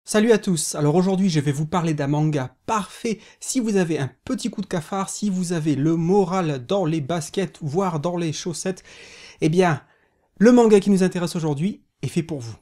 Salut à tous, alors aujourd'hui je vais vous parler d'un manga parfait si vous avez un petit coup de cafard, si vous avez le moral dans les baskets, voire dans les chaussettes, eh bien, le manga qui nous intéresse aujourd'hui est fait pour vous.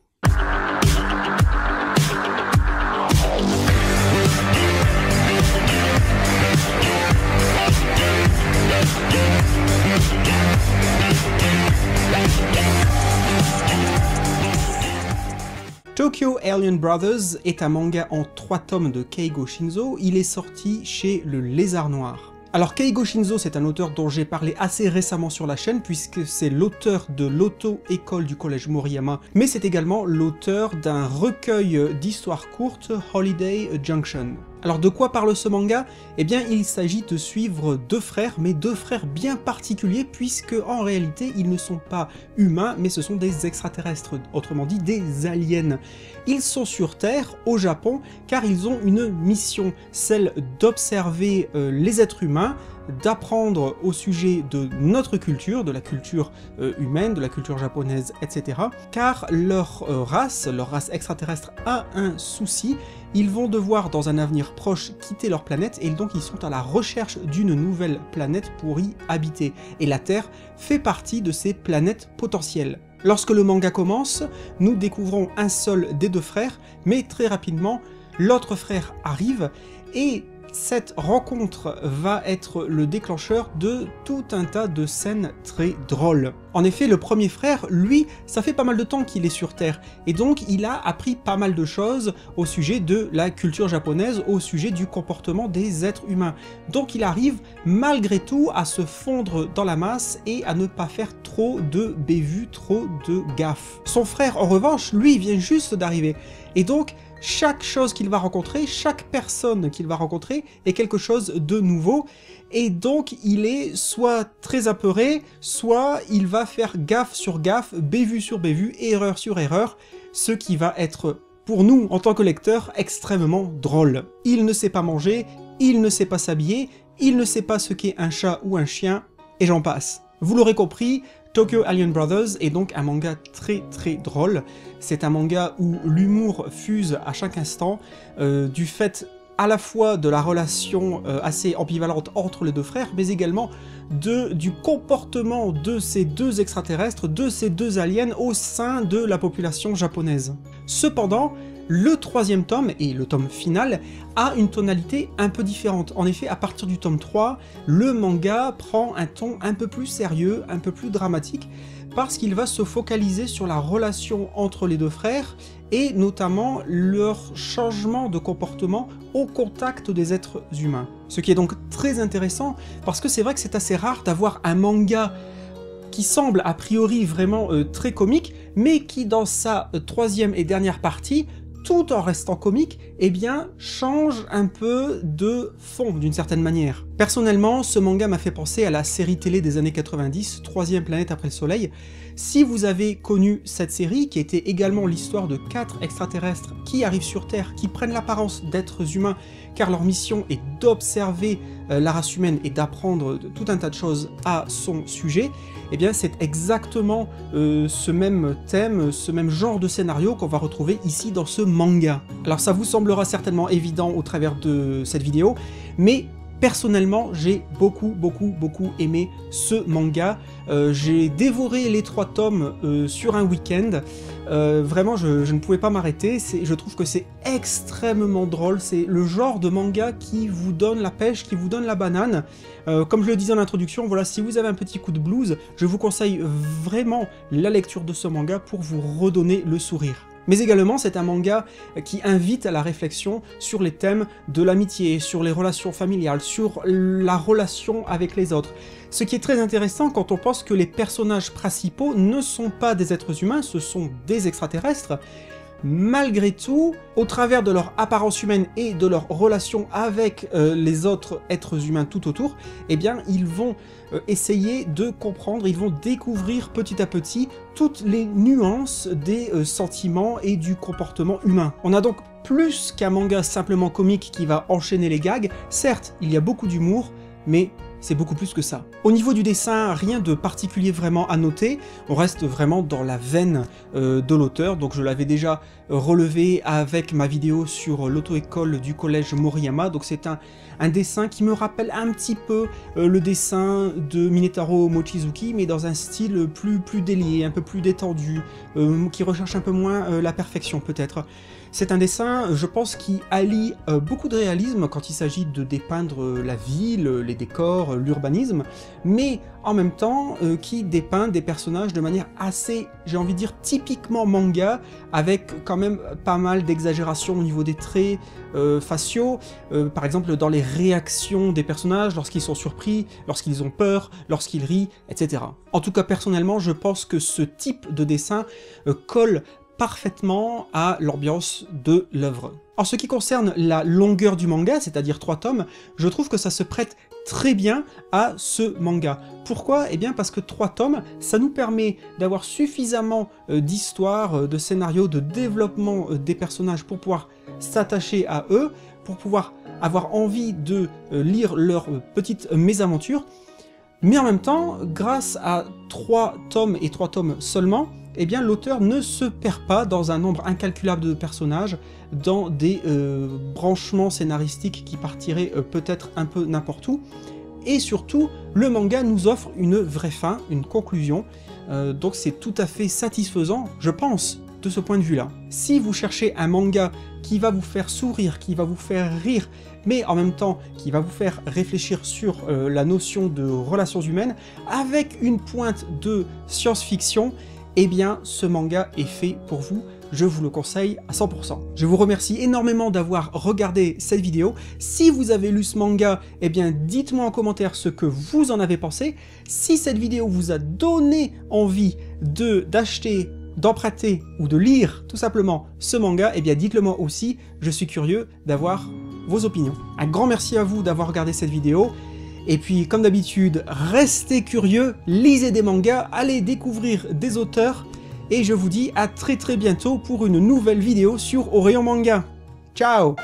Tokyo Alien Brothers est un manga en 3 tomes de Keigo Shinzo, il est sorti chez le Lézard Noir. Alors Keigo Shinzo, c'est un auteur dont j'ai parlé assez récemment sur la chaîne puisque c'est l'auteur de l'auto-école du collège Moriyama, mais c'est également l'auteur d'un recueil d'histoires courtes, Holiday Junction. Alors de quoi parle ce manga? Eh bien il s'agit de suivre deux frères, mais deux frères bien particuliers puisque en réalité ils ne sont pas humains mais ce sont des extraterrestres, autrement dit des aliens. Ils sont sur Terre, au Japon, car ils ont une mission, celle d'observer les êtres humains, d'apprendre au sujet de notre culture, de la culture humaine, de la culture japonaise, etc. Car leur race extraterrestre a un souci, ils vont devoir dans un avenir proche quitter leur planète et donc ils sont à la recherche d'une nouvelle planète pour y habiter. Et la Terre fait partie de ces planètes potentielles. Lorsque le manga commence, nous découvrons un seul des deux frères, mais très rapidement, l'autre frère arrive et cette rencontre va être le déclencheur de tout un tas de scènes très drôles. En effet, le premier frère, lui, ça fait pas mal de temps qu'il est sur Terre, et donc il a appris pas mal de choses au sujet de la culture japonaise, au sujet du comportement des êtres humains. Donc il arrive malgré tout à se fondre dans la masse et à ne pas faire trop de bévues, trop de gaffes. Son frère, en revanche, lui, vient juste d'arriver, et donc chaque chose qu'il va rencontrer, chaque personne qu'il va rencontrer est quelque chose de nouveau, et donc il est soit très apeuré, soit il va faire gaffe sur gaffe, bévue sur bévue, erreur sur erreur, ce qui va être, pour nous, en tant que lecteurs, extrêmement drôle. Il ne sait pas manger, il ne sait pas s'habiller, il ne sait pas ce qu'est un chat ou un chien, et j'en passe. Vous l'aurez compris, Tokyo Alien Brothers est donc un manga très drôle. C'est un manga où l'humour fuse à chaque instant, du fait à la fois de la relation assez ambivalente entre les deux frères, mais également du comportement de ces deux extraterrestres, de ces deux aliens au sein de la population japonaise. Cependant, le troisième tome, et le tome final, a une tonalité un peu différente. En effet, à partir du tome 3, le manga prend un ton un peu plus sérieux, un peu plus dramatique, parce qu'il va se focaliser sur la relation entre les deux frères, et notamment leur changement de comportement au contact des êtres humains. Ce qui est donc très intéressant, parce que c'est vrai que c'est assez rare d'avoir un manga qui semble a priori vraiment très comique, mais qui dans sa troisième et dernière partie, tout en restant comique, eh bien, change un peu de fond d'une certaine manière. Personnellement, ce manga m'a fait penser à la série télé des années 90, Troisième planète après le soleil. Si vous avez connu cette série, qui était également l'histoire de 4 extraterrestres qui arrivent sur Terre, qui prennent l'apparence d'êtres humains, car leur mission est d'observer la race humaine et d'apprendre tout un tas de choses à son sujet, eh bien c'est exactement ce même thème, ce même genre de scénario qu'on va retrouver ici dans ce manga. Alors ça vous semblera certainement évident au travers de cette vidéo, mais personnellement, j'ai beaucoup aimé ce manga. J'ai dévoré les 3 tomes sur un week-end. Vraiment, je ne pouvais pas m'arrêter. Je trouve que c'est extrêmement drôle. C'est le genre de manga qui vous donne la pêche, qui vous donne la banane. Comme je le disais en introduction, voilà, si vous avez un petit coup de blues, je vous conseille vraiment la lecture de ce manga pour vous redonner le sourire. Mais également, c'est un manga qui invite à la réflexion sur les thèmes de l'amitié, sur les relations familiales, sur la relation avec les autres. Ce qui est très intéressant quand on pense que les personnages principaux ne sont pas des êtres humains, ce sont des extraterrestres. Malgré tout, au travers de leur apparence humaine et de leur relation avec les autres êtres humains tout autour, eh bien, ils vont essayer de comprendre, ils vont découvrir petit à petit toutes les nuances des sentiments et du comportement humain. On a donc plus qu'un manga simplement comique qui va enchaîner les gags. Certes, il y a beaucoup d'humour, mais c'est beaucoup plus que ça. Au niveau du dessin, rien de particulier vraiment à noter, on reste vraiment dans la veine de l'auteur, donc je l'avais déjà relevé avec ma vidéo sur l'auto-école du collège Moriyama, donc c'est un dessin qui me rappelle un petit peu le dessin de Minetaro Mochizuki, mais dans un style plus délié, un peu plus détendu, qui recherche un peu moins la perfection peut-être. C'est un dessin, je pense, qui allie beaucoup de réalisme quand il s'agit de dépeindre la ville, les décors, l'urbanisme, mais en même temps qui dépeint des personnages de manière assez, j'ai envie de dire, typiquement manga, avec quand même pas mal d'exagération au niveau des traits faciaux, par exemple dans les réactions des personnages lorsqu'ils sont surpris, lorsqu'ils ont peur, lorsqu'ils rient, etc. En tout cas, personnellement, je pense que ce type de dessin colle parfaitement à l'ambiance de l'œuvre. En ce qui concerne la longueur du manga, c'est-à-dire 3 tomes, je trouve que ça se prête très bien à ce manga. Pourquoi? Eh bien parce que 3 tomes, ça nous permet d'avoir suffisamment d'histoire, de scénario, de développement des personnages pour pouvoir s'attacher à eux, pour pouvoir avoir envie de lire leurs petites mésaventures, mais en même temps, grâce à 3 tomes et 3 tomes seulement, eh bien l'auteur ne se perd pas dans un nombre incalculable de personnages, dans des branchements scénaristiques qui partiraient peut-être un peu n'importe où, et surtout, le manga nous offre une vraie fin, une conclusion, donc c'est tout à fait satisfaisant, je pense, de ce point de vue-là. Si vous cherchez un manga qui va vous faire sourire, qui va vous faire rire, mais en même temps qui va vous faire réfléchir sur la notion de relations humaines, avec une pointe de science-fiction, eh bien ce manga est fait pour vous, je vous le conseille à 100%. Je vous remercie énormément d'avoir regardé cette vidéo. Si vous avez lu ce manga, eh bien dites-moi en commentaire ce que vous en avez pensé. Si cette vidéo vous a donné envie d'acheter, d'emprunter ou de lire tout simplement ce manga, eh bien dites-le moi aussi, je suis curieux d'avoir vos opinions. Un grand merci à vous d'avoir regardé cette vidéo. Et puis, comme d'habitude, restez curieux, lisez des mangas, allez découvrir des auteurs, et je vous dis à très bientôt pour une nouvelle vidéo sur Au Rayon Manga. Ciao!